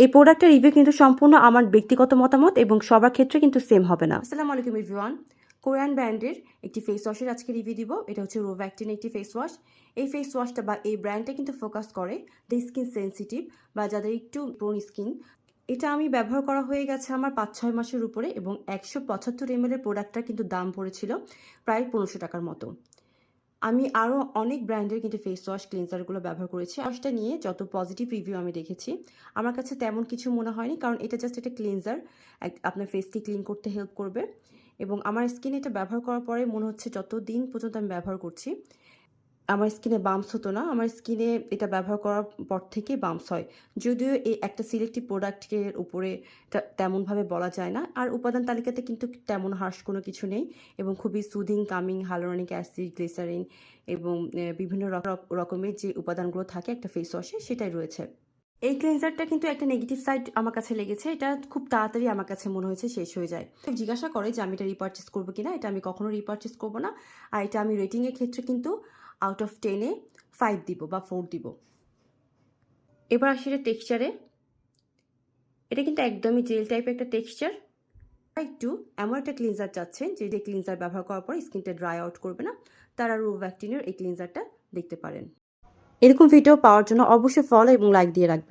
এই প্রোডাক্টের রিভিউ কিন্তু সম্পূর্ণ আমার ব্যক্তিগত মতামত এবং সবার ক্ষেত্রে কিন্তু সেম হবে না। আসসালামু আলাইকুম এভরিওয়ান, কোরিয়ান ব্র্যান্ডের একটি ফেস ওয়াশের আজকে রিভিউ দিব। এটা হচ্ছে রোভ্যাক্টিন একটি ফেস ওয়াশ। এই ফেস ওয়াশটা বা এই ব্র্যান্ডটা কিন্তু ফোকাস করে দ্য স্কিন সেন্সিটিভ বা যাদের একটু প্রোন স্কিন। এটা আমি ব্যবহার করা হয়ে গেছে আমার ৫-৬ মাসের উপরে এবং ১৭৫ ml এর প্রোডাক্টটার কিন্তু দাম পড়েছিল প্রায় ১৫০০ টাকার মতো। আমি আরও অনেক ব্র্যান্ডের কিন্তু ফেস ওয়াশ ক্লিনজারগুলো ব্যবহার করেছি। ওয়াশটা নিয়ে যত পজিটিভ রিভিউ আমি দেখেছি, আমার কাছে তেমন কিছু মনে হয়নি, কারণ এটা জাস্ট একটা ক্লিনজার, আপনার ফেসকে ক্লিন করতে হেল্প করবে। এবং আমার স্কিনে এটা ব্যবহার করার পরে মনে হচ্ছে যত দিন পর্যন্ত আমি ব্যবহার করছি আমার স্কিনে বাম্পস হতো না। আমার স্কিনে এটা ব্যবহার করার পর থেকেই বাম্পস হয়, যদিও এই একটা সিলেক্টিভ প্রোডাক্টের উপরে তেমনভাবে বলা যায় না। আর উপাদান তালিকাতে কিন্তু তেমন হার্শ কোনো কিছু নেই এবং খুবই soothing, calming, hyaluronic acid, glycerin এবং বিভিন্ন রকমের যে উপাদানগুলো থাকে একটা ফেস ওয়াশে সেটাই রয়েছে। এই ক্লিনজারটা কিন্তু একটা নেগেটিভ সাইড আমার কাছে লেগেছে, এটা খুব তাড়াতাড়ি আমার কাছে মনে হয়েছে শেষ হয়ে যায়। জিজ্ঞাসা করে যে আমি এটা রিপারচেস করবো কিনা, এটা আমি কখনো রিপারচেস করবো না। আর এটা আমি রেটিংয়ের ক্ষেত্রে কিন্তু আউট অফ 10-এ 5 দিব বা 4 দিব। এবার আসি এটা টেক্সচারে। এটা কিন্তু একদমই জেল টাইপের একটা টেক্সচার। একটু এমন একটা ক্লিনজার চাচ্ছেন যে ক্লিনজার ব্যবহার করার পর স্কিনটা ড্রাই আউট করবে না, তারা রোভ্যাক্টিনের এই ক্লিনজারটা দেখতে পারেন। এরকম ভিডিও পাওয়ার জন্য অবশ্যই ফলো এবং লাইক দিয়ে রাখবেন।